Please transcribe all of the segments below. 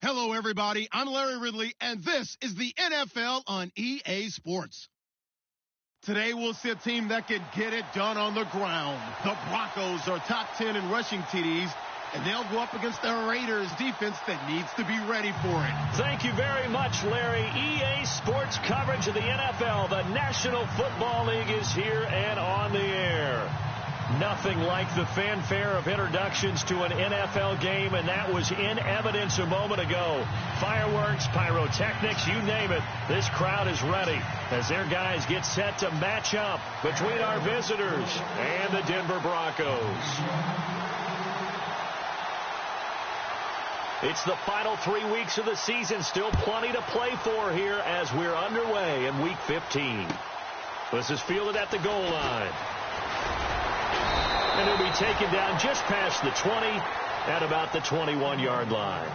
Hello, everybody. I'm Larry Ridley, and this is the NFL on EA Sports. Today, we'll see a team that can get it done on the ground. The Broncos are top 10 in rushing TDs, and they'll go up against the Raiders defense that needs to be ready for it. Thank you very much, Larry. EA Sports coverage of the NFL. The National Football League is here and on the air. Nothing like the fanfare of introductions to an NFL game, and that was in evidence a moment ago. Fireworks, pyrotechnics, you name it. This crowd is ready as their guys get set to match up between our visitors and the Denver Broncos. It's the final 3 weeks of the season. Still plenty to play for here as we're underway in Week 15. This is fielded at the goal line. And he'll be taken down just past the 20 at about the 21-yard line.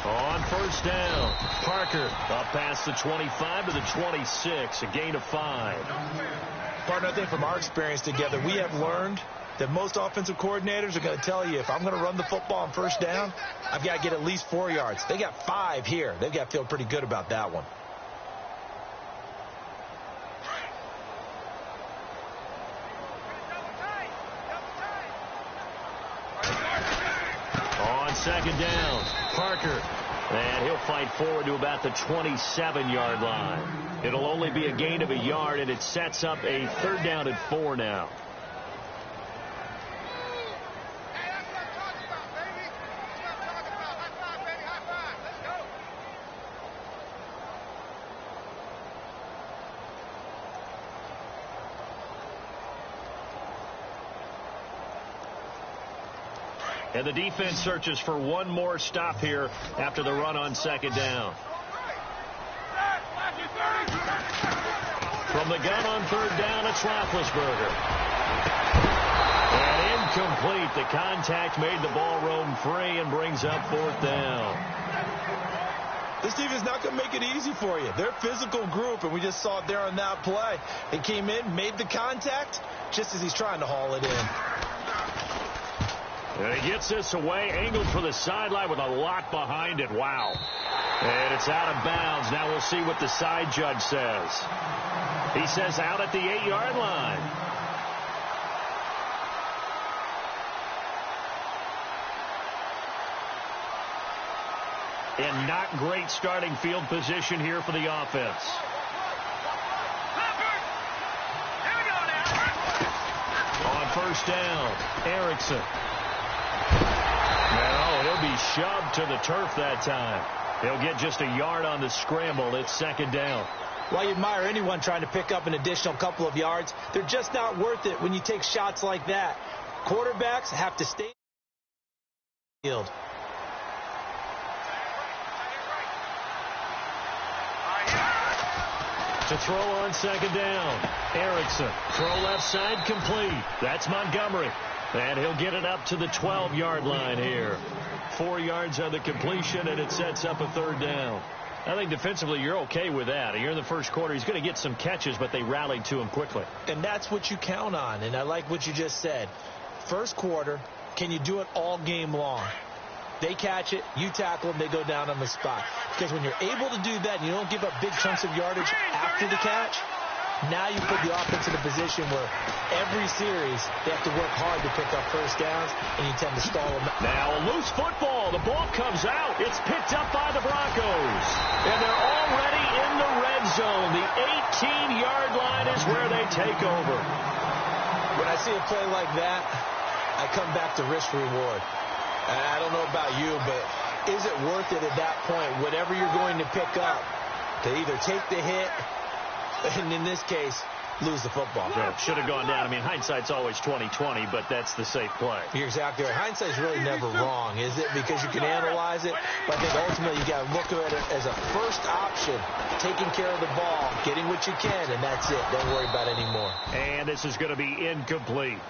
On first down, Parker up past the 25 to the 26, a gain of 5. Partner, I think from our experience together, we have learned that most offensive coordinators are going to tell you, if I'm going to run the football on first down, I've got to get at least 4 yards. They got 5 here. They've got to feel pretty good about that one. On second down, Parker. And he'll fight forward to about the 27-yard line. It'll only be a gain of a yard, and it sets up a third down and 4 now. And the defense searches for one more stop here after the run on second down. From the gun on third down, it's Roethlisberger. And incomplete. The contact made the ball roam free and brings up fourth down. This defense is not going to make it easy for you. They're a physical group, and we just saw it there on that play. They came in, made the contact, just as he's trying to haul it in. And he gets this away, angled for the sideline with a lot behind it. Wow. And it's out of bounds. Now we'll see what the side judge says. He says out at the 8-yard line. And not great starting field position here for the offense. On first down, Erickson. No, he'll be shoved to the turf that time. He'll get just a yard on the scramble. It's second down. Well, you admire anyone trying to pick up an additional couple of yards. They're just not worth it when you take shots like that. Quarterbacks have to stay in the field. To throw on second down, Erickson. Throw left side complete. That's Montgomery. And he'll get it up to the 12-yard line here. 4 yards on the completion, and it sets up a third down. I think defensively you're okay with that. You're in the first quarter. He's going to get some catches, but they rallied to him quickly. And that's what you count on, and I like what you just said. First quarter, can you do it all game long? They catch it, you tackle them, they go down on the spot. Because when you're able to do that and you don't give up big chunks of yardage after the catch, now you put the offense in a position where every series they have to work hard to pick up first downs, and you tend to stall them. Now a loose football. The ball comes out. It's picked up by the Broncos. And they're already in the red zone. The 18-yard line is where they take over. When I see a play like that, I come back to risk reward. And I don't know about you, but is it worth it at that point, whatever you're going to pick up, to either take the hit, and in this case, lose the football? Yeah, should have gone down. I mean, hindsight's always 20/20, but that's the safe play. You're exactly right. Hindsight's really never wrong, is it? Because you can analyze it, but I think ultimately you got to look at it as a first option, taking care of the ball, getting what you can, and that's it. Don't worry about it anymore. And this is going to be incomplete.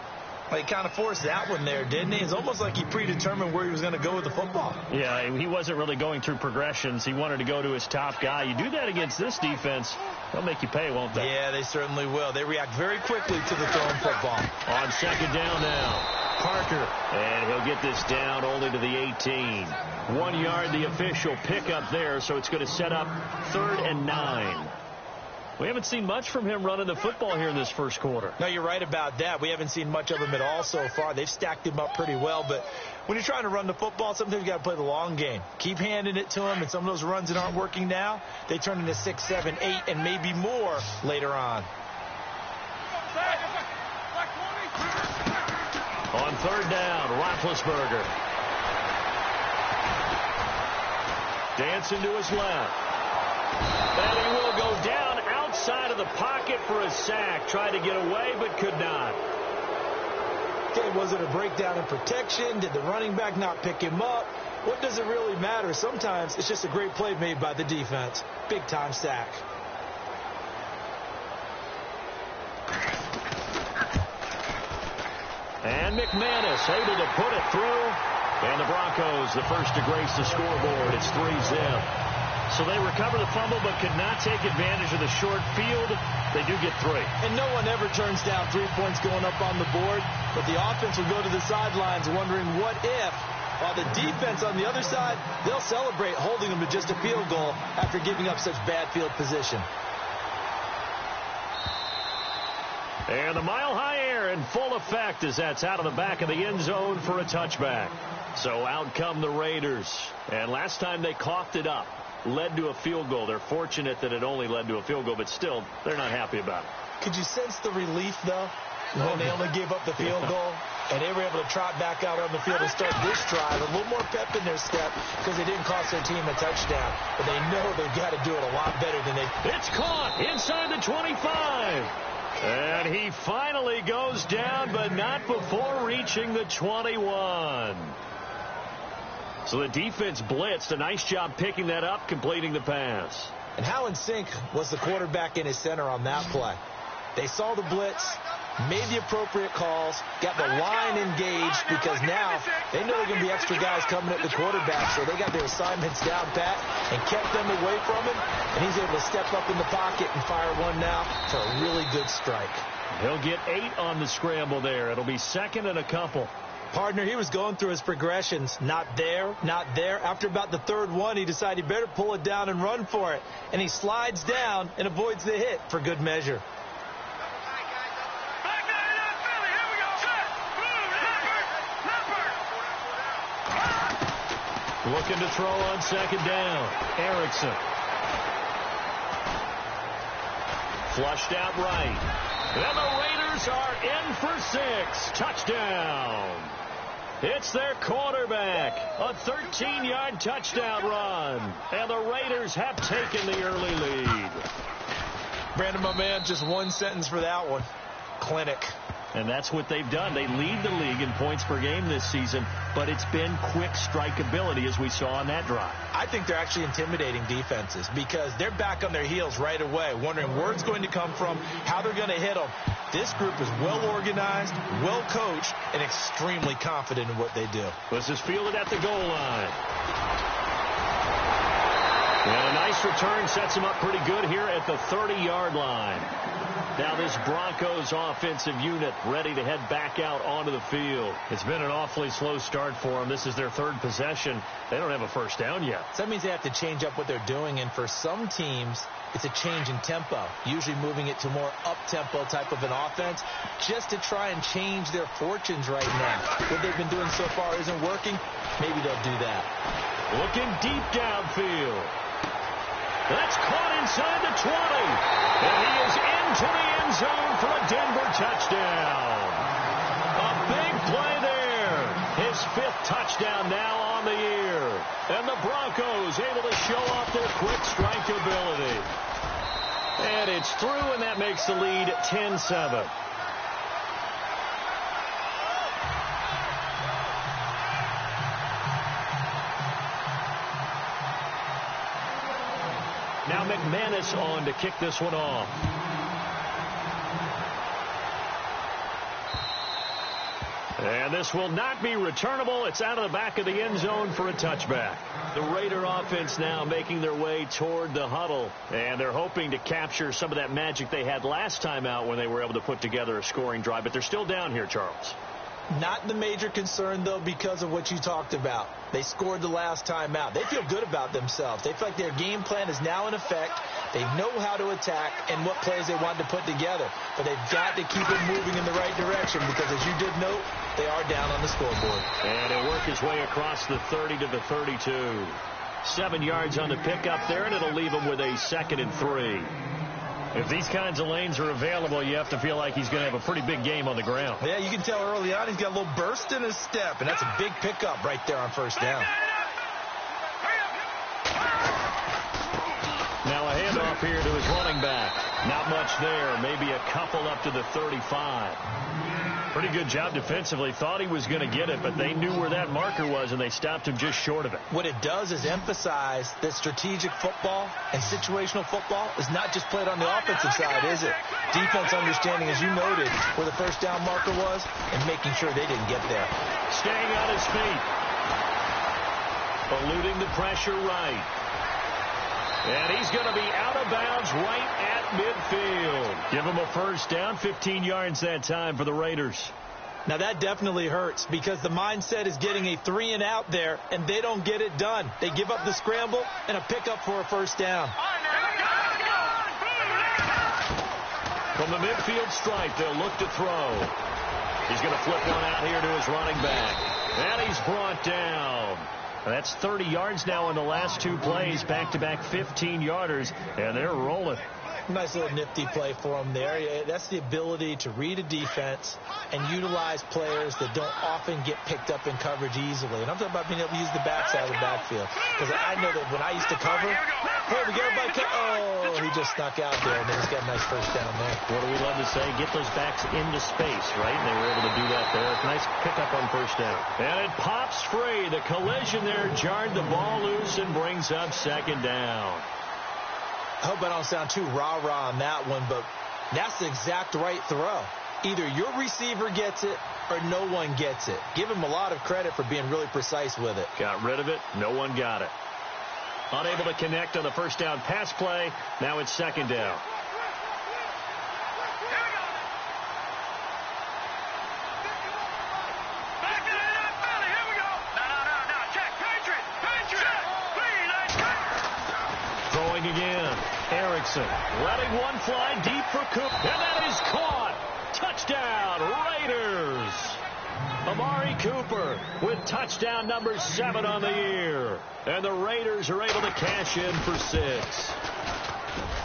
Well, he kind of forced that one there, didn't he? It's almost like he predetermined where he was going to go with the football. Yeah, he wasn't really going through progressions. He wanted to go to his top guy. You do that against this defense, they'll make you pay, won't they? Yeah, they certainly will. They react very quickly to the thrown football. On second down now. Parker, and he'll get this down only to the 18. 1 yard, the official pickup there, so it's going to set up 3rd and 9. We haven't seen much from him running the football here in this first quarter. No, you're right about that. We haven't seen much of him at all so far. They've stacked him up pretty well, but when you're trying to run the football, sometimes you got to play the long game. Keep handing it to him, and some of those runs that aren't working now, they turn into 6, 7, 8, and maybe more later on. On 3rd down, Roethlisberger. Dancing to his left. And he will go down outside of the pocket for a sack. Tried to get away, but could not. Okay, was it a breakdown in protection? Did the running back not pick him up? What does it really matter? Sometimes it's just a great play made by the defense. Big-time sack. And McManus able to put it through. And the Broncos, the first to grace the scoreboard. It's 3-zip. So they recover the fumble but could not take advantage of the short field. They do get 3. And no one ever turns down 3 points going up on the board. But the offense will go to the sidelines wondering what if. While the defense on the other side, they'll celebrate holding them to just a field goal after giving up such bad field position. And the mile-high air in full effect as that's out of the back of the end zone for a touchback. So out come the Raiders. And last time they coughed it up, led to a field goal. They're fortunate that it only led to a field goal, but still, they're not happy about it. Could you sense the relief, though, when they only gave up the field goal? And they were able to trot back out on the field and start this drive. A little more pep in their step because they didn't cost their team a touchdown. But they know they've got to do it a lot better than they... It's caught inside the 25. And he finally goes down, but not before reaching the 21. So the defense blitzed. A nice job picking that up, completing the pass. And how in sync was the quarterback in his center on that play? They saw the blitz, made the appropriate calls, got the line engaged because now they know there are going to be extra guys coming at the quarterback, so they got their assignments down pat and kept them away from him, and he's able to step up in the pocket and fire one now for a really good strike. He'll get 8 on the scramble there. It'll be 2nd and a couple. Partner, he was going through his progressions. Not there, not there. After about the 3rd one, he decided he better pull it down and run for it. And he slides down and avoids the hit for good measure. Looking to throw on 2nd down. Erickson. Flushed out right. And the Raiders are in for 6. Touchdown. It's their quarterback. A 13-yard touchdown run. And the Raiders have taken the early lead. Brandon, my man, just one sentence for that one. Clinic. And that's what they've done. They lead the league in points per game this season, but it's been quick strikeability as we saw on that drive. I think they're actually intimidating defenses because they're back on their heels right away, wondering where it's going to come from, how they're going to hit them. This group is well organized, well coached, and extremely confident in what they do. This is fielded at the goal line. And a nice return sets him up pretty good here at the 30-yard line. Now this Broncos offensive unit ready to head back out onto the field. It's been an awfully slow start for them. This is their 3rd possession. They don't have a first down yet. So that means they have to change up what they're doing, and for some teams, it's a change in tempo, usually moving it to more up-tempo type of an offense just to try and change their fortunes right now. What they've been doing so far isn't working. Maybe they'll do that. Looking deep downfield. That's caught inside the 20. And he is into the end zone for a Denver touchdown. A big play there. His 5th touchdown now on the year. And the Broncos able to show off their quick strike ability. And it's through, and that makes the lead 10-7. Now McManus on to kick this one off. And this will not be returnable. It's out of the back of the end zone for a touchback. The Raider offense now making their way toward the huddle. And they're hoping to capture some of that magic they had last time out when they were able to put together a scoring drive. But they're still down here, Charles. Not the major concern, though, because of what you talked about. They scored the last time out. They feel good about themselves. They feel like their game plan is now in effect. They know how to attack and what plays they want to put together. But they've got to keep it moving in the right direction because, as you did note, they are down on the scoreboard. And he'll work his way across the 30 to the 32. 7 yards on the pickup there, and it'll leave him with a 2nd and 3. If these kinds of lanes are available, you have to feel like he's going to have a pretty big game on the ground. Yeah, you can tell early on he's got a little burst in his step, and that's a big pickup right there on first down. Now a handoff here to his running back. Not much there. Maybe a couple up to the 35. Pretty good job defensively. Thought he was going to get it, but they knew where that marker was, and they stopped him just short of it. What it does is emphasize that strategic football and situational football is not just played on the offensive side, is it? Defense understanding, as you noted, where the first down marker was and making sure they didn't get there. Staying on his feet. Eluding the pressure right. And he's going to be out of bounds right at midfield. Give him a first down, 15 yards that time for the Raiders. Now that definitely hurts because the mindset is getting a 3 and out there, and they don't get it done. They give up the scramble and a pickup for a first down. From the midfield stripe, they'll look to throw. He's going to flip one out here to his running back. And he's brought down. That's 30 yards now in the last 2 plays, back-to-back 15-yarders, and they're rolling. Nice little nifty play for him there. Yeah, that's the ability to read a defense and utilize players that don't often get picked up in coverage easily. And I'm talking about being able to use the backside of the backfield. Because I know that when I used to cover, hey, we got a bike. Oh, he just snuck out there, and then he's got a nice first down there. What do we love to say? Get those backs into space, right? And they were able to do that there. Nice pickup on first down. And it pops free. The collision there jarred the ball loose and brings up 2nd down. I hope I don't sound too rah-rah on that one, but that's the exact right throw. Either your receiver gets it or no one gets it. Give him a lot of credit for being really precise with it. Got rid of it. No one got it. Unable to connect on the first down pass play. Now it's 2nd down. Again, Erickson letting one fly deep for Cook, and that is caught. Touchdown, Raiders. Amari Cooper with touchdown number 7 on the year, and the Raiders are able to cash in for 6.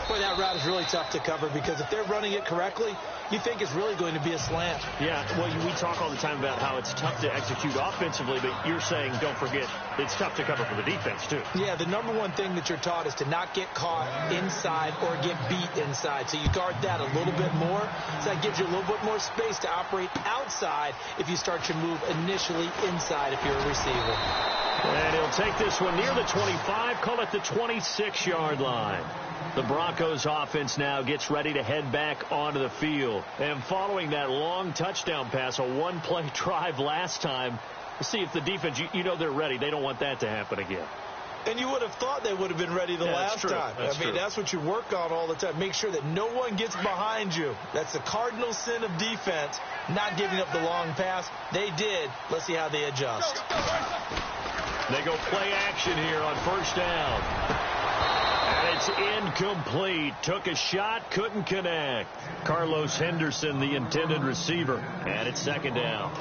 Boy, that route is really tough to cover because if they're running it correctly, you think it's really going to be a slant. Yeah, well, we talk all the time about how it's tough to execute offensively, but you're saying, don't forget, it's tough to cover for the defense, too. Yeah, the number one thing that you're taught is to not get caught inside or get beat inside. So you guard that a little bit more. So that gives you a little bit more space to operate outside if you start to move initially inside if you're a receiver. And he'll take this one near the 25, call it the 26-yard line. The Broncos offense now gets ready to head back onto the field. And following that long touchdown pass, a one-play drive last time, see if the defense, you know they're ready. They don't want that to happen again. And you would have thought they would have been ready the last time. That's what you work on all the time. Make sure that no one gets behind you. That's the cardinal sin of defense, not giving up the long pass. They did. Let's see how they adjust. They go play action here on first down. And it's incomplete. Took a shot, couldn't connect. Carlos Henderson, the intended receiver. And it's 2nd down.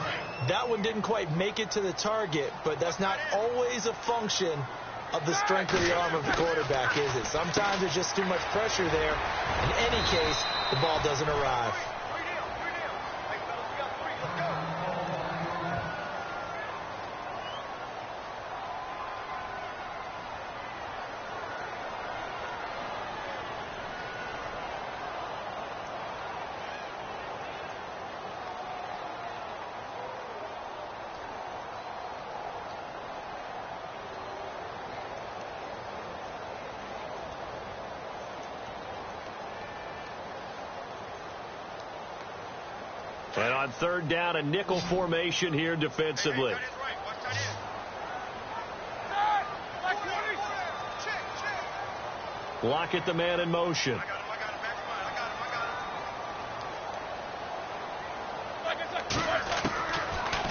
That one didn't quite make it to the target, but that's not always a function of the strength of the arm of the quarterback, is it? Sometimes there's just too much pressure there. In any case, the ball doesn't arrive. On third down, a nickel formation here defensively. Lockett, the man in motion.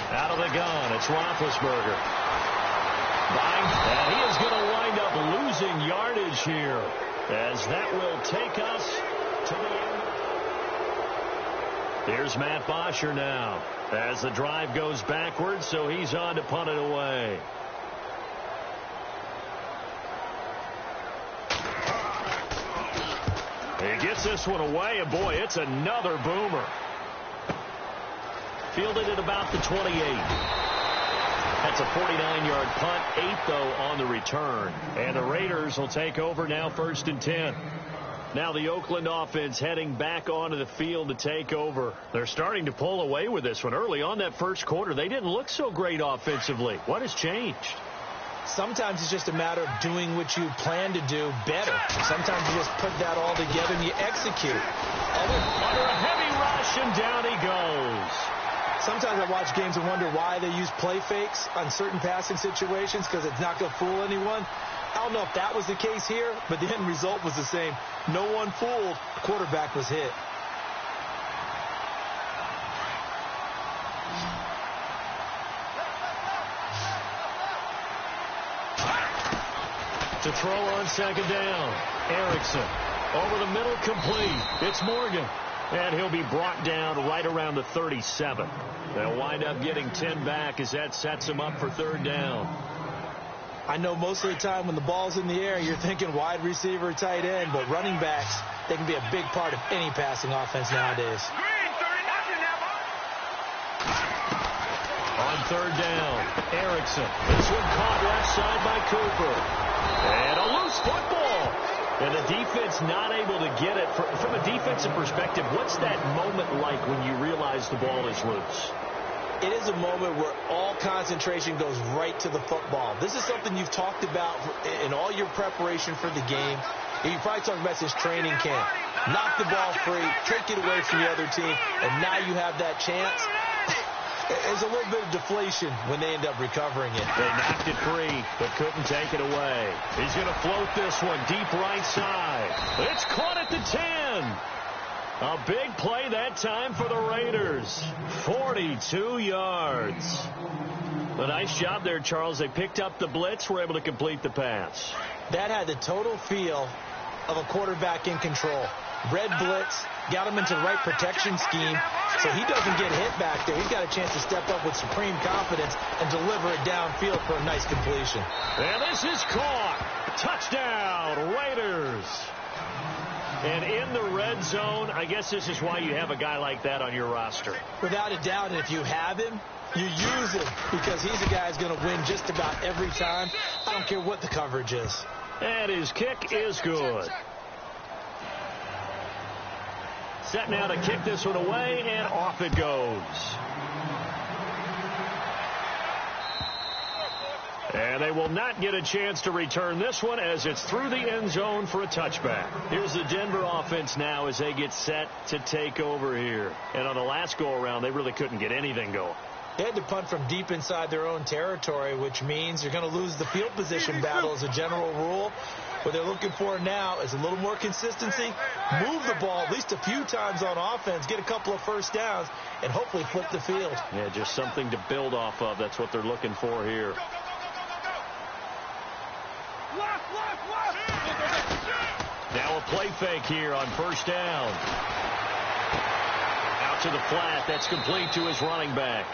Out of the gun, it's Roethlisberger. And he is going to wind up losing yardage here, as that will take us to the end. Here's Matt Bosher now, as the drive goes backwards, so he's on to punt it away. He gets this one away, and boy, it's another boomer. Fielded at about the 28. That's a 49-yard punt, 8 though on the return. And the Raiders will take over now, 1st and 10. Now the Oakland offense heading back onto the field to take over. They're starting to pull away with this one. Early on that first quarter, they didn't look so great offensively. What has changed? Sometimes it's just a matter of doing what you plan to do better. Sometimes you just put that all together and you execute. Under a heavy rush, and down he goes. Sometimes I watch games and wonder why they use play fakes on certain passing situations, because it's not going to fool anyone. I don't know if that was the case here, but the end result was the same. No one fooled. The quarterback was hit. To throw on second down, Erickson. Over the middle, complete. It's Morgan. And he'll be brought down right around the 37. They'll wind up getting 10 back as that sets them up for third down. I know most of the time when the ball's in the air, you're thinking wide receiver, tight end, but running backs, they can be a big part of any passing offense nowadays. On third down, Erickson. This one caught left side by Cooper. And a loose football. And the defense not able to get it. From a defensive perspective, what's that moment like when you realize the ball is loose? It is a moment where all concentration goes right to the football. This is something you've talked about in all your preparation for the game. You probably talked about since training camp. Knock the ball free, take it away from the other team, and now you have that chance. There's a little bit of deflation when they end up recovering it. They knocked it free, but couldn't take it away. He's going to float this one deep right side. It's caught at the 10. A big play that time for the Raiders. 42 yards. A nice job there, Charles. They picked up the blitz, were able to complete the pass. That had the total feel of a quarterback in control. Red blitz, got him into the right protection scheme, so he doesn't get hit back there. He's got a chance to step up with supreme confidence and deliver it downfield for a nice completion. And this is caught. Touchdown, Raiders. And in the red zone, I guess this is why you have a guy like that on your roster. Without a doubt, and if you have him, you use him, because he's a guy who's going to win just about every time. I don't care what the coverage is. And his kick is good. Set now to kick this one away, and off it goes. And they will not get a chance to return this one, as it's through the end zone for a touchback. Here's the Denver offense now as they get set to take over here. And on the last go-around, they really couldn't get anything going. They had to punt from deep inside their own territory, which means you're going to lose the field position battle as a general rule. What they're looking for now is a little more consistency, move the ball at least a few times on offense, get a couple of first downs, and hopefully flip the field. Yeah, just something to build off of. That's what they're looking for here. Now a play fake here on first down. Out to the flat. That's complete to his running back.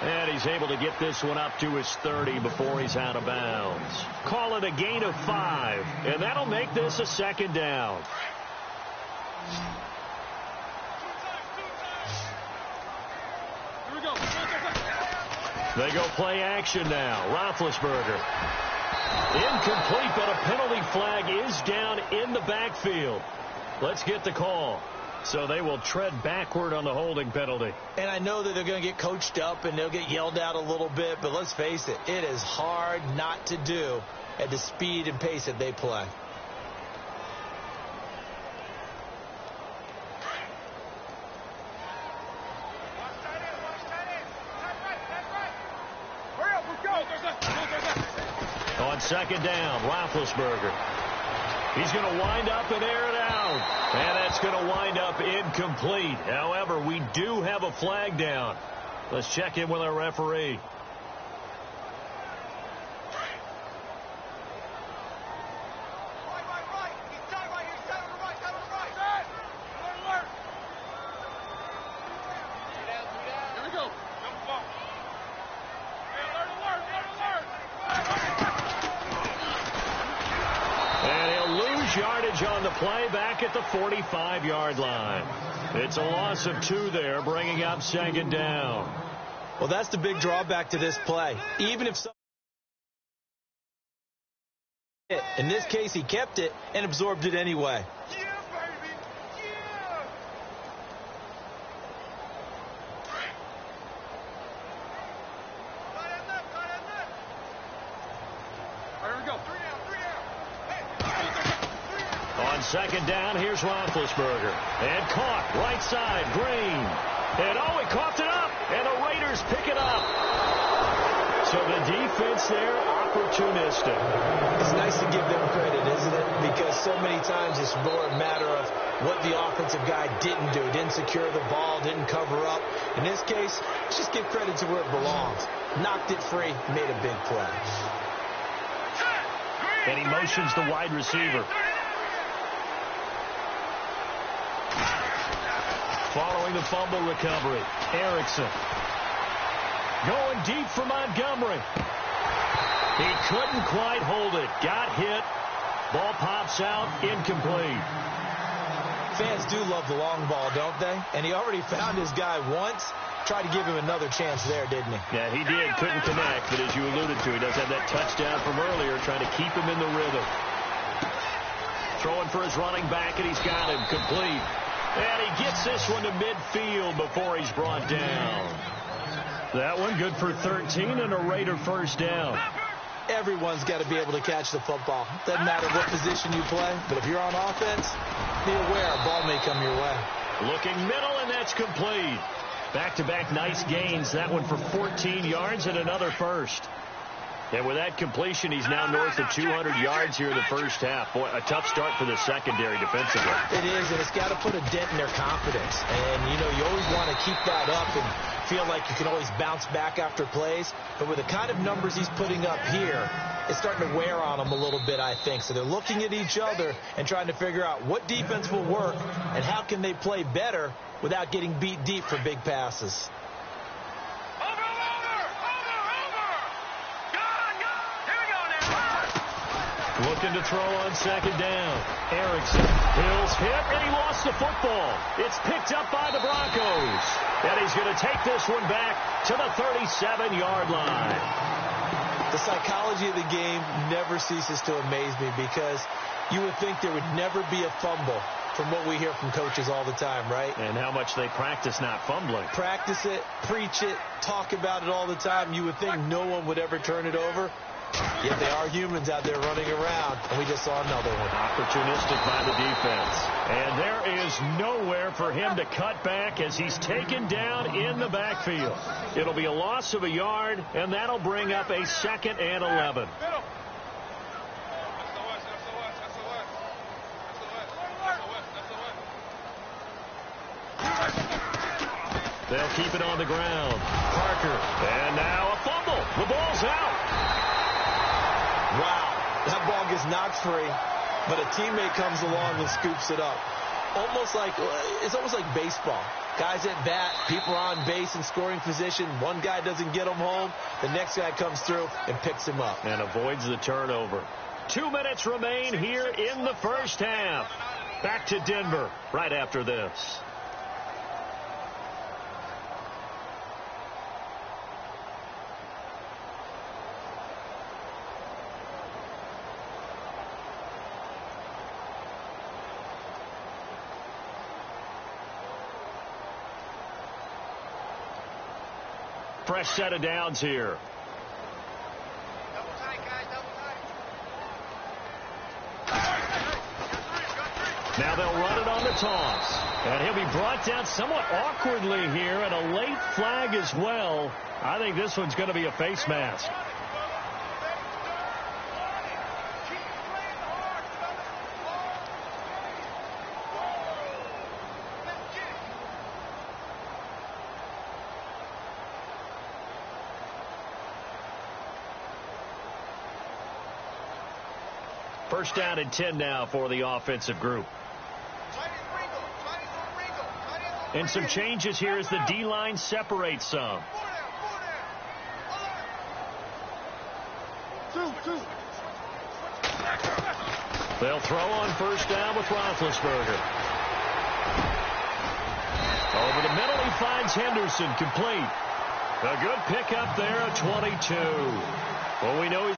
And he's able to get this one up to his 30 before he's out of bounds. Call it a gain of 5. And that'll make this a second down. They go play action now. Roethlisberger. Incomplete, but a penalty flag is down in the backfield. Let's get the call. So they will tread backward on the holding penalty. And I know that they're going to get coached up and they'll get yelled at a little bit, but let's face it, it is hard not to do at the speed and pace that they play. On second down, Roethlisberger. He's going to wind up and air it out. And that's going to wind up incomplete. However, we do have a flag down. Let's check in with our referee. Yardage on the play back at the 45-yard line. It's a loss of 2 there, bringing up second down. Well, that's the big drawback to this play. Even if in this case, he kept it and absorbed it anyway. Yeah, baby. Yeah. All right, here we go. 3 down, 3 down. On second down, here's Roethlisberger. And caught, right side, Green. And oh, he coughed it up, and the Raiders pick it up. So the defense there, opportunistic. It's nice to give them credit, isn't it? Because so many times it's more a matter of what the offensive guy didn't do. Didn't secure the ball, didn't cover up. In this case, let's just give credit to where it belongs. Knocked it free, made a big play. And he motions the wide receiver. Following the fumble recovery, Erickson. Going deep for Montgomery. He couldn't quite hold it. Got hit. Ball pops out. Incomplete. Fans do love the long ball, don't they? And he already found his guy once. Tried to give him another chance there, didn't he? Yeah, he did. Couldn't connect, but as you alluded to, he does have that touchdown from earlier, trying to keep him in the rhythm. Throwing for his running back, and he's got him complete. And he gets this one to midfield before he's brought down. That one good for 13 and a Raider first down. Everyone's got to be able to catch the football. Doesn't matter what position you play, but if you're on offense, be aware a ball may come your way. Looking middle, and that's complete. Back-to-back nice gains. That one for 14 yards and another first. And with that completion, he's now north of 200 yards here in the first half. Boy, a tough start for the secondary defensively. It is, and it's got to put a dent in their confidence. And, you know, you always want to keep that up and feel like you can always bounce back after plays. But with the kind of numbers he's putting up here, it's starting to wear on them a little bit, I think. So they're looking at each other and trying to figure out what defense will work and how can they play better without getting beat deep for big passes. Looking to throw on second down. Erickson. Hill's hit, and he lost the football. It's picked up by the Broncos. And he's going to take this one back to the 37-yard line. The psychology of the game never ceases to amaze me because you would think there would never be a fumble from what we hear from coaches all the time, right? And how much they practice not fumbling. Practice it, preach it, talk about it all the time. You would think no one would ever turn it over. Yet they are humans out there running around, and we just saw another one. Opportunistic by the defense. And there is nowhere for him to cut back as he's taken down in the backfield. It'll be a loss of a yard, and that'll bring up a 2nd and 11. They'll keep it on the ground. Parker. And now a fumble. The ball's out. Wow, that ball gets knocked free, but a teammate comes along and scoops it up. It's almost like baseball. Guys at bat, people are on base in scoring position. One guy doesn't get him home. The next guy comes through and picks him up. And avoids the turnover. 2 minutes remain here in the first half. Back to Denver right after this. Fresh set of downs here. Double tight, guys, double tight. Now they'll run it on the toss. And he'll be brought down somewhat awkwardly here, and a late flag as well. I think this one's going to be a face mask. First down and 10 now for the offensive group. And some changes here as the D-line separates some. They'll throw on first down with Roethlisberger. Over the middle, he finds Henderson, complete. A good pickup there at 22. Well, we know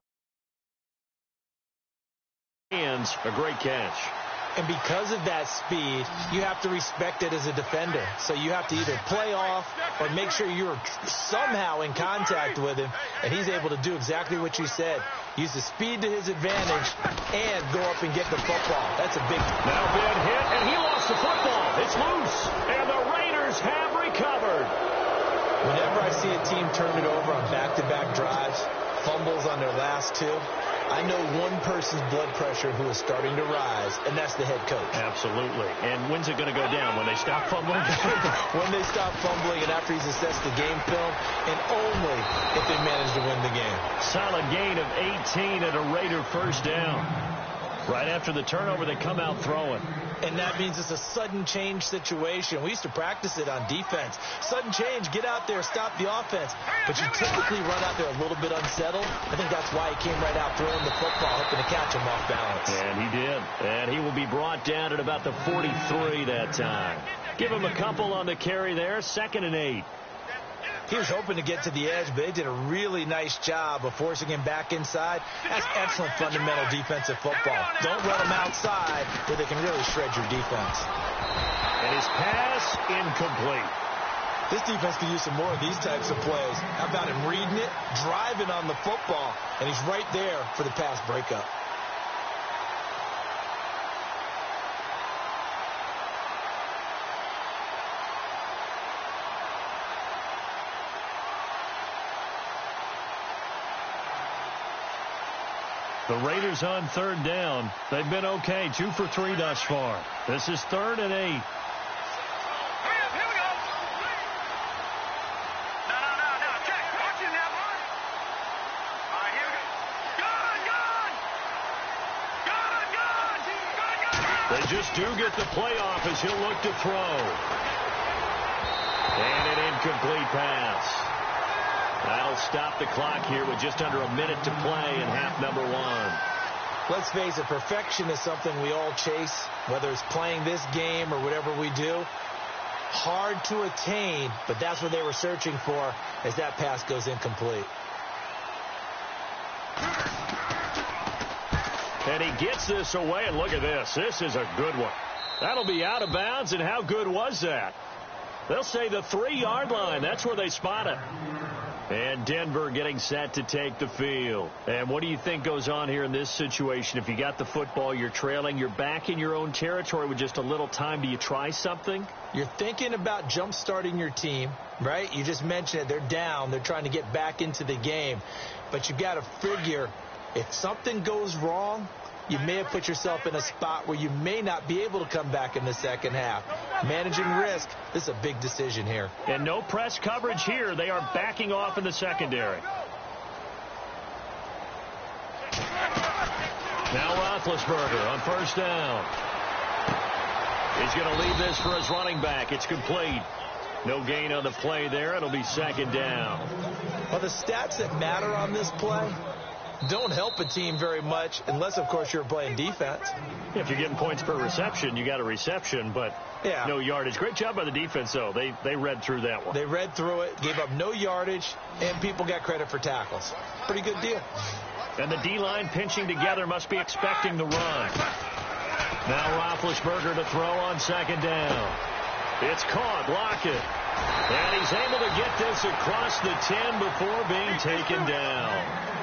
hands a great catch. And because of that speed, you have to respect it as a defender. So you have to either play off or make sure you're somehow in contact with him. And he's able to do exactly what you said. Use the speed to his advantage and go up and get the football. That's a big... Now been hit, and he lost the football. It's loose, and the Raiders have recovered. Whenever I see a team turn it over on back-to-back drives, fumbles on their last two, I know one person's blood pressure who is starting to rise, and that's the head coach. Absolutely. And when's it going to go down? When they stop fumbling? When they stop fumbling and after he's assessed the game film, and only if they manage to win the game. Solid gain of 18 at a Raider first down. Right after the turnover, they come out throwing. And that means it's a sudden change situation. We used to practice it on defense. Sudden change, get out there, stop the offense. But you typically run out there a little bit unsettled. I think that's why he came right out throwing the football, hoping to catch him off balance. And he did. And he will be brought down at about the 43 that time. Give him a couple on the carry there, 2nd and 8. He was hoping to get to the edge, but they did a really nice job of forcing him back inside. That's excellent fundamental defensive football. Don't run him outside where they can really shred your defense. And his pass incomplete. This defense could use some more of these types of plays. How about him reading it, driving on the football, and he's right there for the pass breakup. The Raiders on 3rd down. They've been okay, 2 for 3 thus far. This is 3rd and 8. Here we go. No. Check. Watch it now, boy. All right, here we go. Gun. They just do get the playoff as he'll look to throw. And an incomplete pass. That'll stop the clock here with just under a minute to play in half number 1. Let's face it, perfection is something we all chase, whether it's playing this game or whatever we do. Hard to attain, but that's what they were searching for as that pass goes incomplete. And he gets this away, and look at this. This is a good one. That'll be out of bounds, and how good was that? They'll say the 3-yard line. That's where they spot it. And Denver getting set to take the field. And what do you think goes on here in this situation? If you got the football, you're trailing, you're back in your own territory with just a little time. Do you try something? You're thinking about jump-starting your team, right? You just mentioned it. They're down. They're trying to get back into the game. But you've got to figure if something goes wrong, you may have put yourself in a spot where you may not be able to come back in the second half. Managing risk, this is a big decision here. And no press coverage here. They are backing off in the secondary. Now Roethlisberger on first down. He's going to leave this for his running back. It's complete. No gain on the play there. It'll be 2nd down. Well, the stats that matter on this play don't help a team very much unless, of course, you're playing defense. If you're getting points per reception, you got a reception, but no yardage. Great job by the defense, though. They read through that one. They read through it, gave up no yardage, and people got credit for tackles. Pretty good deal. And the D-line pinching together must be expecting the run. Now Roethlisberger to throw on 2nd down. It's caught. Lockett. And he's able to get this across the 10 before being taken down.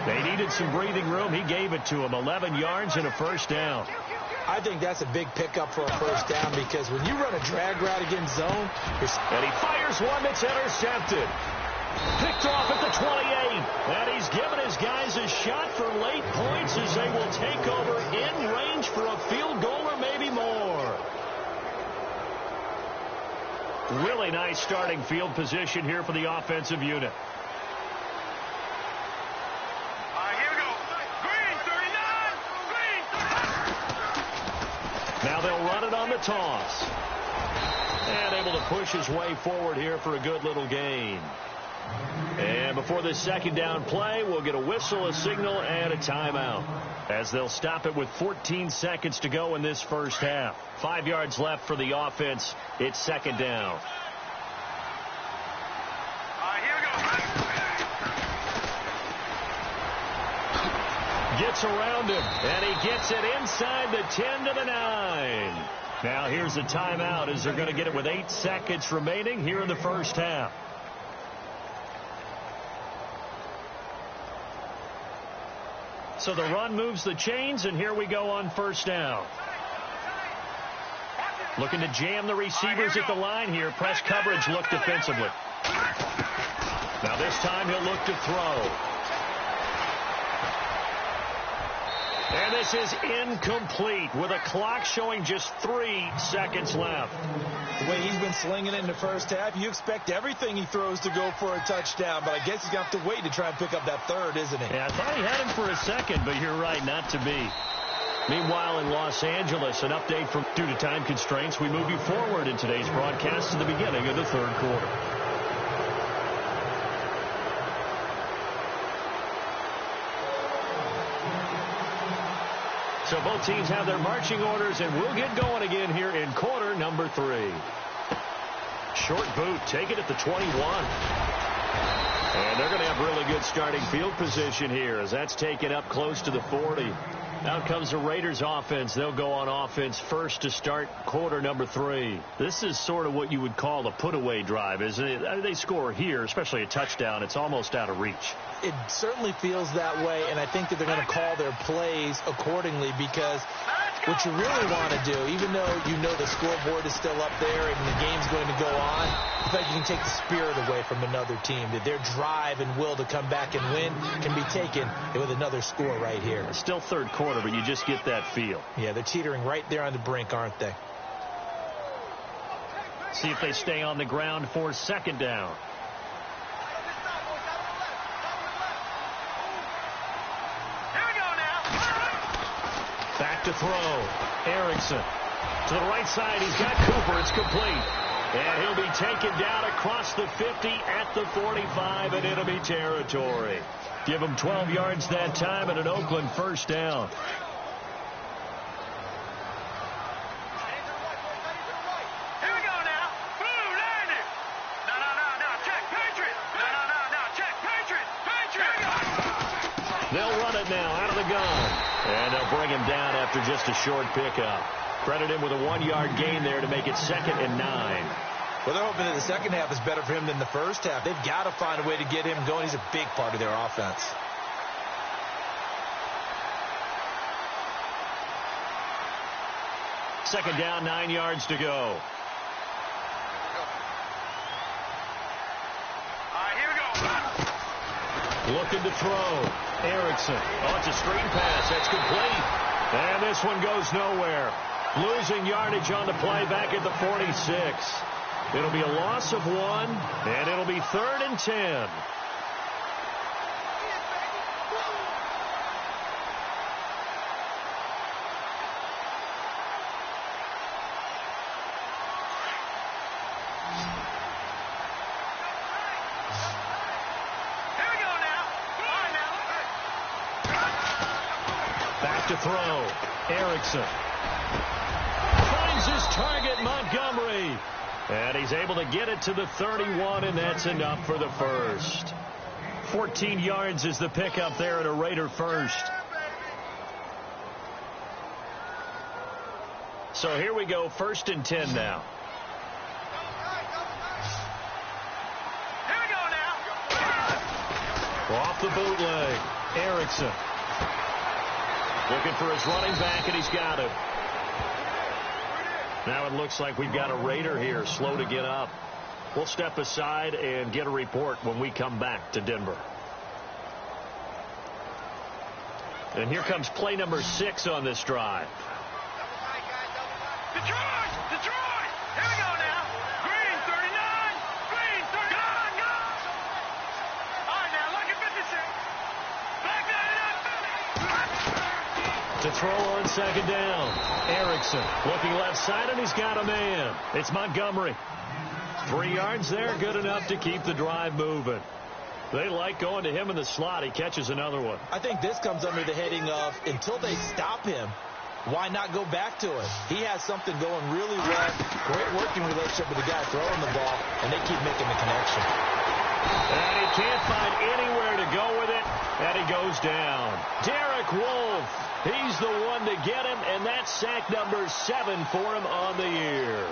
They needed some breathing room. He gave it to him. 11 yards and a first down. I think that's a big pickup for a first down because when you run a drag route against zone, and he fires one that's intercepted. Picked off at the 28. And he's given his guys a shot for late points as they will take over in range for a field goal or maybe more. Really nice starting field position here for the offensive unit. All right, here we go. Green, 39. Green, 39. they'll run it on the toss. And able to push his way forward here for a good little gain. And before this second down play, we'll get a whistle, a signal, and a timeout, as they'll stop it with 14 seconds to go in this first half. 5 yards left for the offense. It's second down. Here we go. Gets around him, and he gets it inside the 10 to the 9. Now here's a timeout as they're going to get it with 8 seconds remaining here in the first half. So the run moves the chains, and here we go on first down. Looking to jam the receivers at the line here. Press coverage look defensively. Now this time he'll look to throw. And this is incomplete with a clock showing just 3 seconds left. The way he's been slinging it in the first half, you expect everything he throws to go for a touchdown, but I guess he's going to have to wait to try and pick up that third, isn't he? Yeah, I thought he had him for a second, but you're right, not to be. Meanwhile, in Los Angeles, an update from due to time constraints, we move you forward in today's broadcast to the beginning of the third quarter. So both teams have their marching orders, and we'll get going again here in quarter number 3. Short boot, take it at the 21. And they're going to have really good starting field position here as that's taken up close to the 40. Out comes the Raiders offense. They'll go on offense first to start quarter number 3. This is sort of what you would call a put-away drive, isn't it? They score here, especially a touchdown. It's almost out of reach. It certainly feels that way, and I think that they're going to call their plays accordingly because what you really want to do, even though you know the scoreboard is still up there and the game's going to go on, I feel like you can take the spirit away from another team, that their drive and will to come back and win can be taken with another score right here. It's still third quarter, but you just get that feel. Yeah, they're teetering right there on the brink, aren't they? See if they stay on the ground for second down. Back to throw. Erickson to the right side. He's got Cooper. It's complete. And he'll be taken down across the 50 at the 45, and it'll be territory. Give him 12 yards that time and an Oakland first down. Here we go now. Boom, landed. No. Check, Patriot. No. Check, Patriot. Patriot. They'll run it now out of the gun. And they'll bring him down after just a short pickup. Credit him with a 1-yard gain there to make it 2nd and 9. Well, they're hoping that the second half is better for him than the first half. They've got to find a way to get him going. He's a big part of their offense. Second down, 9 yards to go. Here we go. Looking to throw. Erickson. Oh, it's a screen pass. That's complete. And this one goes nowhere. Losing yardage on the play back at the 46. It'll be a loss of 1, and it'll be 3rd and 10. To throw. Erickson finds his target, Montgomery, and he's able to get it to the 31, and that's enough for the first. 14 yards is the pickup there at a Raider first. So here we go, 1st and 10 now. Here we go now. Off the bootleg. Erickson looking for his running back, and he's got it. Now it looks like we've got a Raider here, slow to get up. We'll step aside and get a report when we come back to Denver. And here comes play number 6 on this drive. Detroit! Here we go now. Green, 39. Green, 39. Go! All right, now, look at 56. Black 99. To throw on second down. Erickson looking left side, and he's got a man. It's Montgomery. 3 yards there, good enough to keep the drive moving. They like going to him in the slot. He catches another one. I think this comes under the heading of until they stop him, why not go back to it? He has something going really well. Great working relationship with the guy throwing the ball, and they keep making the connection. And he can't find anywhere to go with it, and he goes down. Derek Wolfe, he's the one to get him, and that's sack number 7 for him on the year.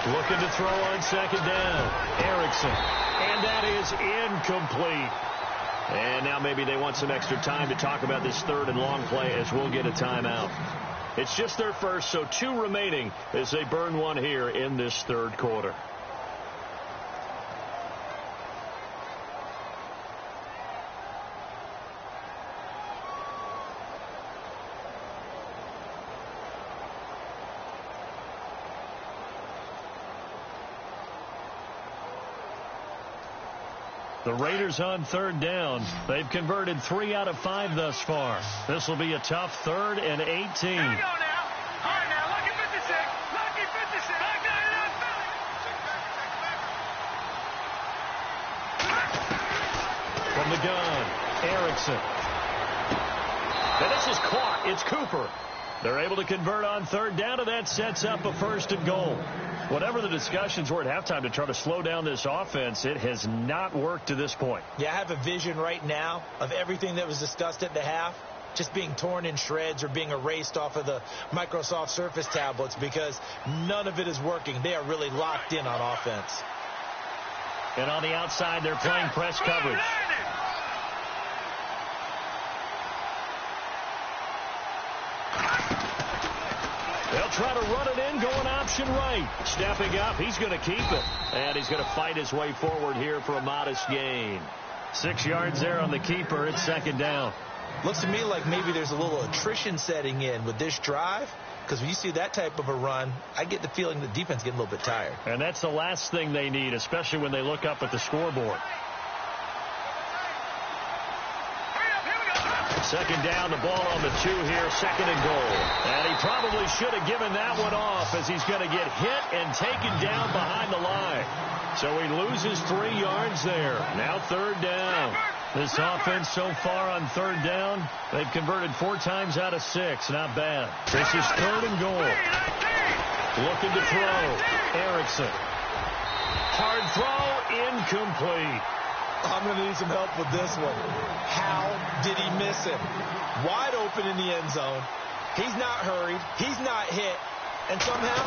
Looking to throw on second down. Erickson. And that is incomplete. And now maybe they want some extra time to talk about this third and long play as we'll get a timeout. It's just their first, so 2 remaining as they burn one here in this third quarter. The Raiders on third down. They've converted 3 out of 5 thus far. This will be a tough 3rd and 18. Here we go now. All right, now, lucky 56. Lucky 56. From the gun, Erickson. And this is caught. It's Cooper. They're able to convert on third down, and that sets up a 1st and goal. Whatever the discussions were at halftime to try to slow down this offense, it has not worked to this point. Yeah, I have a vision right now of everything that was discussed at the half just being torn in shreds or being erased off of the Microsoft Surface tablets because none of it is working. They are really locked in on offense. And on the outside, they're playing press coverage. They'll try to run it in, going option right. Stepping up, he's going to keep it. And he's going to fight his way forward here for a modest gain. 6 yards there on the keeper. It's second down. Looks to me like maybe there's a little attrition setting in with this drive. Because when you see that type of a run, I get the feeling the defense is getting a little bit tired. And that's the last thing they need, especially when they look up at the scoreboard. Second down, the ball on the 2 here, 2nd and goal. And he probably should have given that one off as he's going to get hit and taken down behind the line. So he loses 3 yards there. Now 3rd down. This offense so far on 3rd down, they've converted 4 times out of 6. Not bad. This is 3rd and goal. Looking to throw. Erickson. Hard throw, incomplete. I'm going to need some help with this one. How did he miss it? Wide open in the end zone. He's not hurried. He's not hit. And somehow,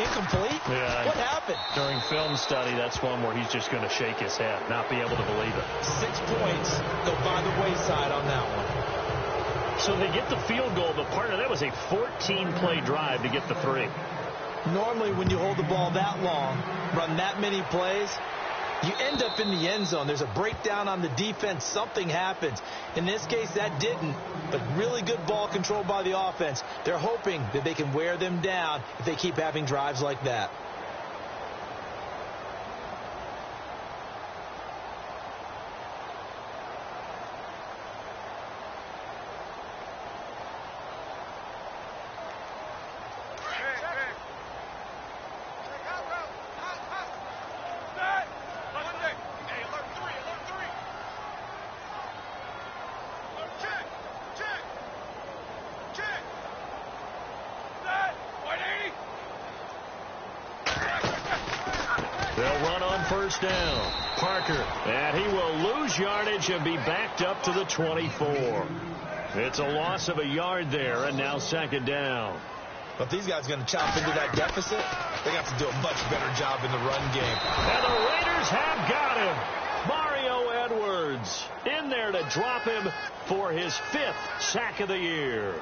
incomplete? Yeah. What happened? During film study, that's one where he's just going to shake his head, not be able to believe it. 6 points go by the wayside on that one. So they get the field goal, but partner, that was a 14-play drive to get the 3. Normally, when you hold the ball that long, run that many plays, you end up in the end zone. There's a breakdown on the defense. Something happens. In this case, that didn't. But really good ball control by the offense. They're hoping that they can wear them down if they keep having drives like that. They'll run on 1st down. Parker, and he will lose yardage and be backed up to the 24. It's a loss of a yard there, and now 2nd down. But these guys are going to chop into that deficit. They got to do a much better job in the run game. And the Raiders have got him. Mario Edwards in there to drop him for his 5th sack of the year.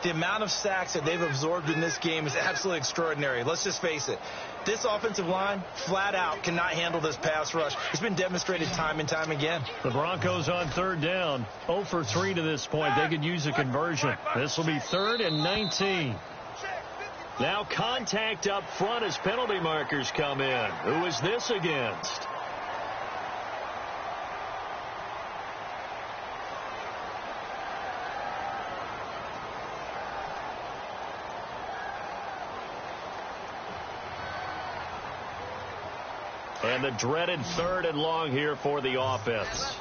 The amount of sacks that they've absorbed in this game is absolutely extraordinary. Let's just face it. This offensive line, flat out, cannot handle this pass rush. It's been demonstrated time and time again. The Broncos on 3rd down, 0 for 3 to this point. They could use a conversion. This will be 3rd and 19. Now contact up front as penalty markers come in. Who is this against? And the dreaded 3rd and long here for the offense.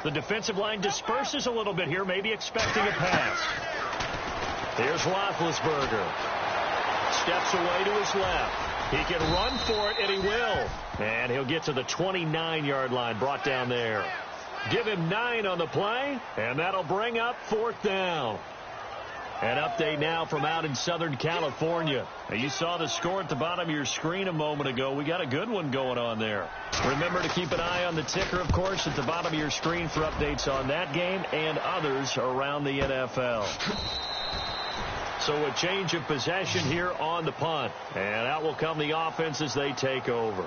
The defensive line disperses a little bit here, maybe expecting a pass. Here's Roethlisberger. Steps away to his left. He can run for it, and he will. And he'll get to the 29-yard line, brought down there. Give him 9 on the play, and that'll bring up 4th down. An update now from out in Southern California. Now, you saw the score at the bottom of your screen a moment ago. We got a good one going on there. Remember to keep an eye on the ticker, of course, at the bottom of your screen for updates on that game and others around the NFL. So a change of possession here on the punt. And out will come the offense as they take over.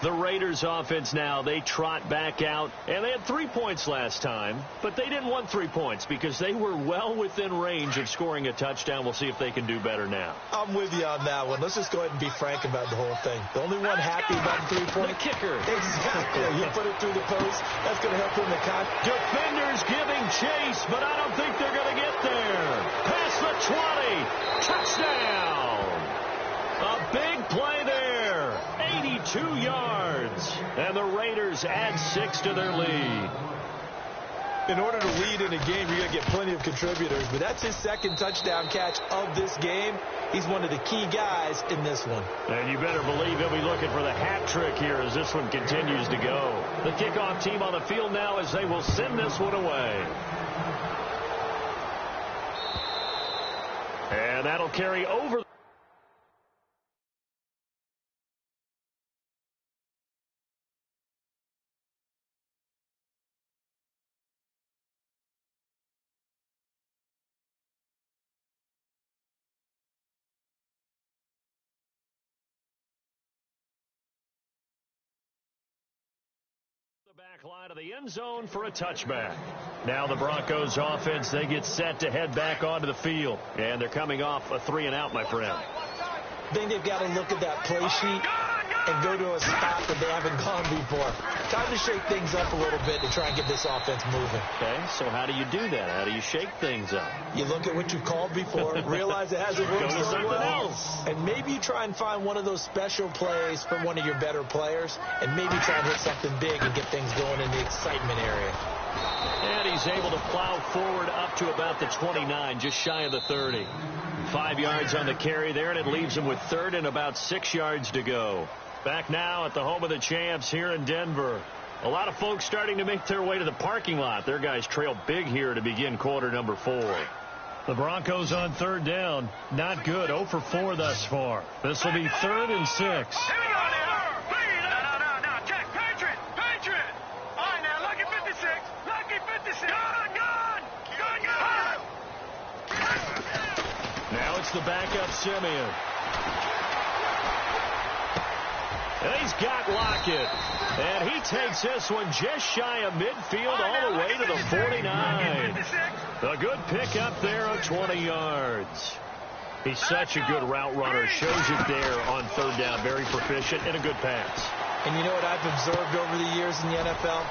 The Raiders offense now, they trot back out, and they had 3 points last time, but they didn't want 3 points because they were well within range of scoring a touchdown. We'll see if they can do better now. I'm with you on that one. Let's just go ahead and be frank about the whole thing. The only one happy about the 3-point. The kicker. Exactly. You put it through the post. That's going to help him the Defenders giving chase, but I don't think they're going to get there. Past the 20. Touchdown. A big play there. 82 yards. And the Raiders add 6 to their lead. In order to lead in a game, you're going to get plenty of contributors. But that's his 2nd touchdown catch of this game. He's one of the key guys in this one. And you better believe he'll be looking for the hat trick here as this one continues to go. The kickoff team on the field now as they will send this one away. And that'll carry over. Back line of the end zone for a touchback. Now the Broncos offense, they get set to head back onto the field. And they're coming off a 3-and-out, my friend. I think they've got to look at that play sheet and go to a spot that they haven't gone before. Time to shake things up a little bit to try and get this offense moving. Okay, so how do you do that? How do you shake things up? You look at what you called before, realize it hasn't worked so well, and maybe you try and find one of those special plays from one of your better players, and maybe try and hit something big and get things going in the excitement area. And he's able to plow forward up to about the 29, just shy of the 30. 5 yards on the carry there, and it leaves him with 3rd and about 6 yards to go. Back now at the home of the champs here in Denver. A lot of folks starting to make their way to the parking lot. Their guys trail big here to begin quarter number 4. The Broncos on 3rd down. Not good. 0 for 4 thus far. This will be 3rd and 6. Here we go now. No. Check. Patriot. All right, now, lucky 56. Gun. Now it's the backup Simeon. And he's got Lockett. And he takes this one just shy of midfield all the way to the 49. A good pickup there of 20 yards. He's such a good route runner. Shows it there on 3rd down. Very proficient and a good pass. And you know what I've observed over the years in the NFL?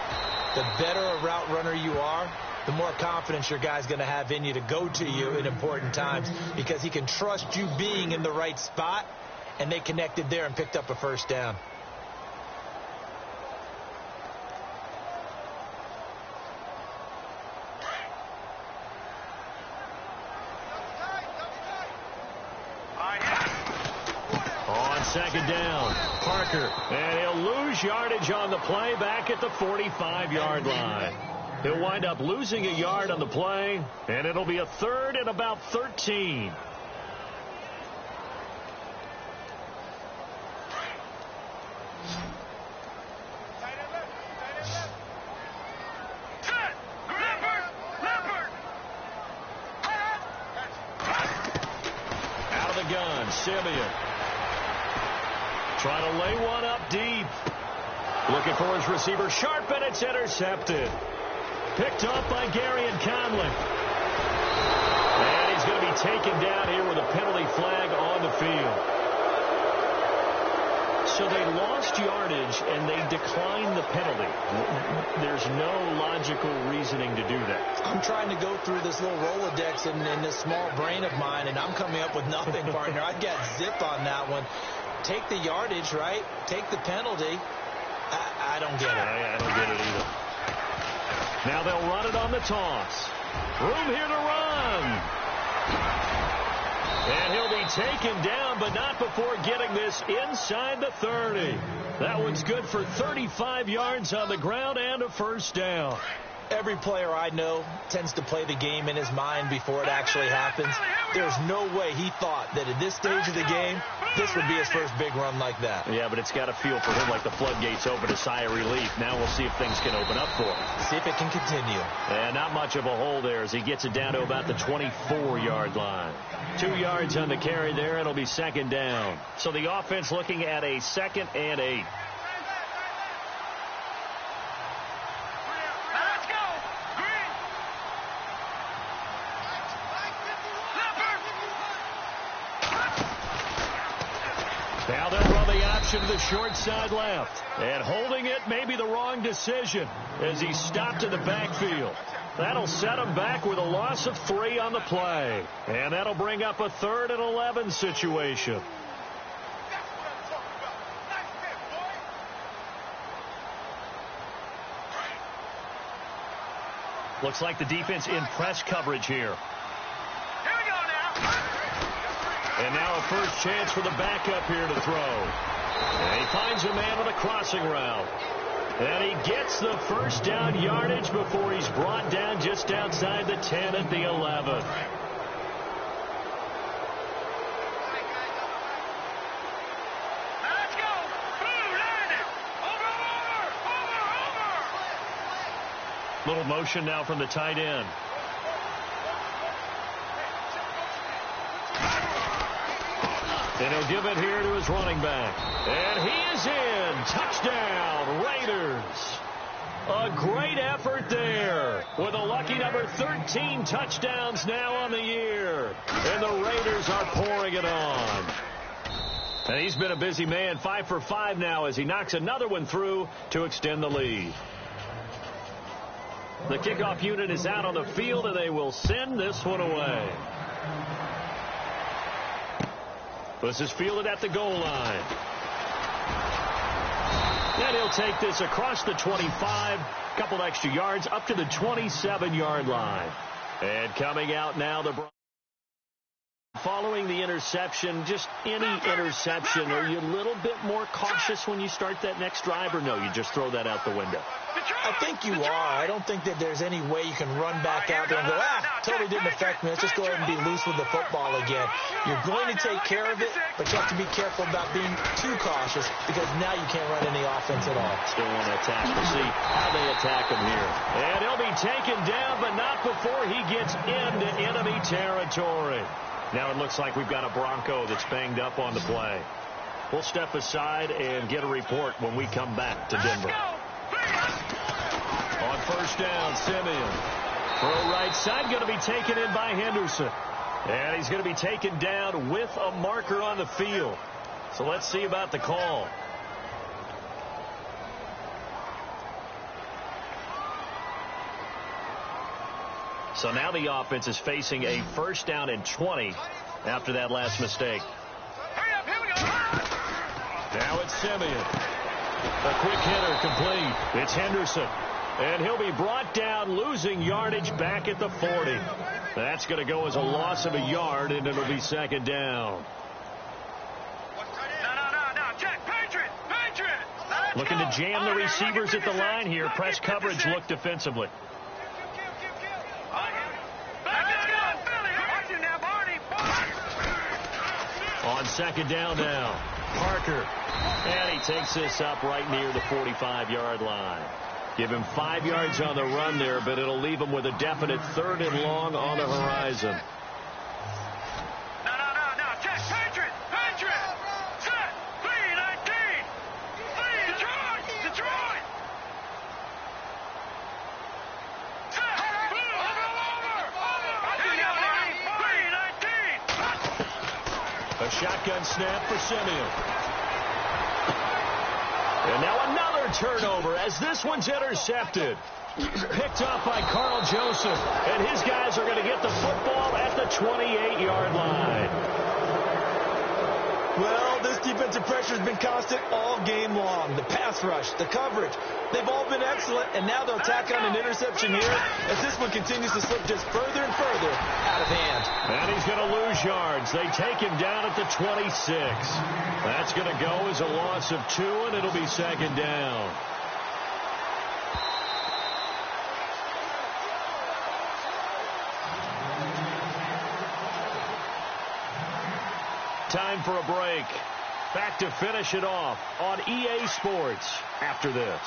The better a route runner you are, the more confidence your guy's going to have in you to go to you in important times because he can trust you being in the right spot, and they connected there and picked up a 1st down. On 2nd down, Parker, and he'll lose yardage on the play back at the 45-yard line. He'll wind up losing a yard on the play, and it'll be a 3rd and about 13. shotgun. Simeon. Trying to lay one up deep. Looking for his receiver. Sharp, and it's intercepted. Picked off by Gary and Conley. And he's going to be taken down here with a penalty flag on the field. So they lost yardage, and they declined the penalty. There's no logical reasoning to do that. I'm trying to go through this little Rolodex in this small brain of mine, and I'm coming up with nothing, partner. I got zipped on that one. Take the yardage, right? Take the penalty. I don't get it. I don't get it either. Now they'll run it on the toss. Room here to run. And he'll be taken down, but not before getting this inside the 30. That one's good for 35 yards on the ground and a first down. Every player I know tends to play the game in his mind before it actually happens. There's no way he thought that at this stage of the game, this would be his first big run like that. Yeah, but it's got to feel for him like the floodgates open, a sigh of relief. Now we'll see if things can open up for him. See if it can continue. And not much of a hole there as he gets it down to about the 24-yard line. 2 yards on the carry there, and it'll be second down. So the offense looking at a 2nd and 8. Now they'll run the option to the short side left. And holding it may be the wrong decision as he stopped in the backfield. That'll set him back with a loss of 3 on the play. And that'll bring up a 3rd and 11 situation. Looks like the defense in press coverage here. And now a first chance for the backup here to throw. And he finds a man with a crossing route. And he gets the first down yardage before he's brought down just outside the 10 at the 11. Let's go. Over. Little motion now from the tight end. And he'll give it here to his running back. And he is in. Touchdown, Raiders. A great effort there with a lucky number 13 touchdowns now on the year. And the Raiders are pouring it on. And he's been a busy man, 5 for 5 now as he knocks another one through to extend the lead. The kickoff unit is out on the field, and they will send this one away. This is fielded at the goal line. And he'll take this across the 25, couple extra yards, up to the 27-yard line. And coming out now, the following the interception, just any interception, are you a little bit more cautious when you start that next drive, or no, you just throw that out the window? I think you are. I don't think that there's any way you can run back out there and go, totally didn't affect me. Let's just go ahead and be loose with the football again. You're going to take care of it, but you have to be careful about being too cautious because now you can't run any offense at all. Still want to attack. We'll see how they attack him here. And he'll be taken down, but not before he gets into enemy territory. Now it looks like we've got a Bronco that's banged up on the play. We'll step aside and get a report when we come back to Denver. On first down, Simeon. Throw right side, going to be taken in by Henderson. And he's going to be taken down with a marker on the field. So let's see about the call. So now the offense is facing a first down and 20 after that last mistake. Hurry up, here we go. Now it's Simeon. A quick hitter complete. It's Henderson. And he'll be brought down, losing yardage back at the 40. That's going to go as a loss of a yard, and it'll be second down. No, check, Patriot. Looking to jam the receivers at the line here. Press coverage look defensively. On second down now, Parker. And he takes this up right near the 45-yard line. Give him 5 yards on the run there, but it'll leave him with a definite 3rd and long on the horizon. No, check, A shotgun snap for Simeon. And now another turnover as this one's intercepted. Picked up by Carl Joseph. And his guys are going to get the football at the 28-yard line. Well, this defensive pressure has been constant all game long. The pass rush, the coverage, they've all been excellent, and now they'll tack on an interception here as this one continues to slip just further and further out of hand. And he's going to lose yards. They take him down at the 26. That's going to go as a loss of 2, and it'll be second down. Time for a break. Back to finish it off on EA Sports after this.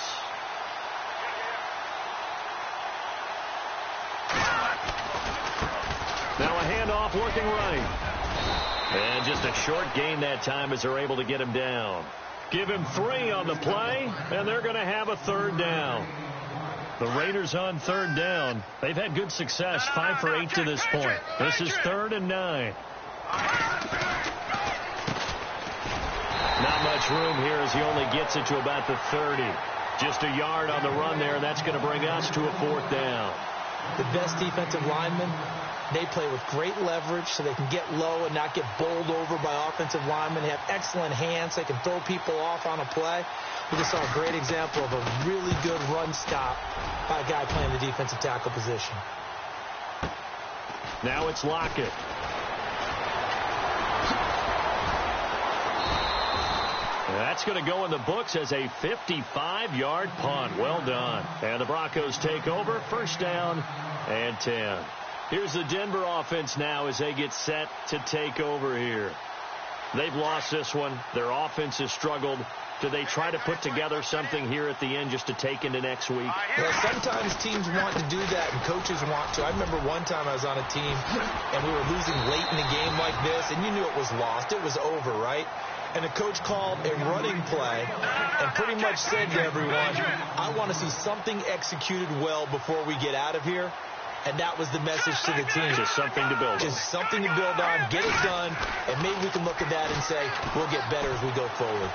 Now a handoff working right. And just a short gain that time as they're able to get him down. Give him 3 on the play, and they're going to have a third down. The Raiders on third down. They've had good success, 5 for 8 to this point. This is 3rd and 9. Not much room here as he only gets it to about the 30. Just a yard on the run there, and that's going to bring us to a 4th down. The best defensive linemen, they play with great leverage so they can get low and not get bowled over by offensive linemen. They have excellent hands. They can throw people off on a play. We just saw a great example of a really good run stop by a guy playing the defensive tackle position. Now it's Lockett. That's going to go in the books as a 55-yard punt. Well done. And the Broncos take over. 1st down and 10. Here's the Denver offense now as they get set to take over here. They've lost this one. Their offense has struggled. Do they try to put together something here at the end just to take into next week? Well, sometimes teams want to do that and coaches want to. I remember one time I was on a team and we were losing late in a game like this, and you knew it was lost. It was over, right? And the coach called a running play and pretty much said to everyone, I want to see something executed well before we get out of here. And that was the message to the team. Just something to build on. Just something to build on, get it done, and maybe we can look at that and say, we'll get better as we go forward.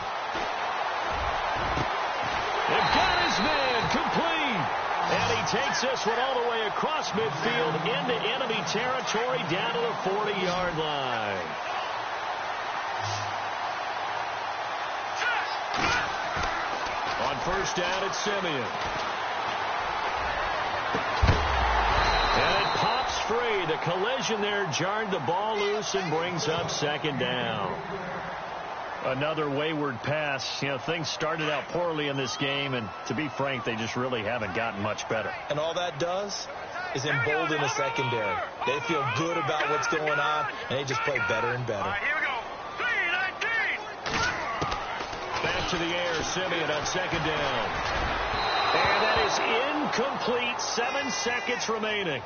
They've got his man complete. And he takes this one all the way across midfield into enemy territory down to the 40-yard line. On 1st down, it's Simeon. And it pops free. The collision there jarred the ball loose and brings up 2nd down. Another wayward pass. You know, things started out poorly in this game, and to be frank, they just really haven't gotten much better. And all that does is embolden the secondary. They feel good about what's going on, and they just play better and better. Here we go. 3-19. Back to the air, Simeon on 2nd down. And that is incomplete. 7 seconds remaining.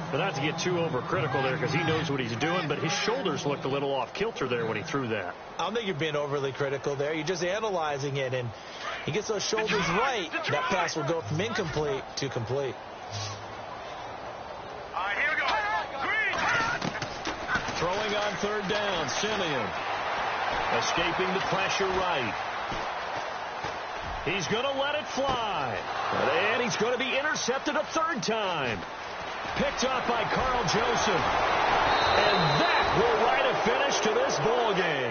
But not to get too overcritical there because he knows what he's doing, but his shoulders looked a little off kilter there when he threw that. I don't think you're being overly critical there. You're just analyzing it, and he gets those shoulders right. That pass will go from incomplete to complete. Here we go. 3. Throwing on 3rd down, Simeon. Escaping the pressure right. He's going to let it fly. And he's going to be intercepted a 3rd time. Picked up by Carl Joseph. And that will write a finish to this ball game.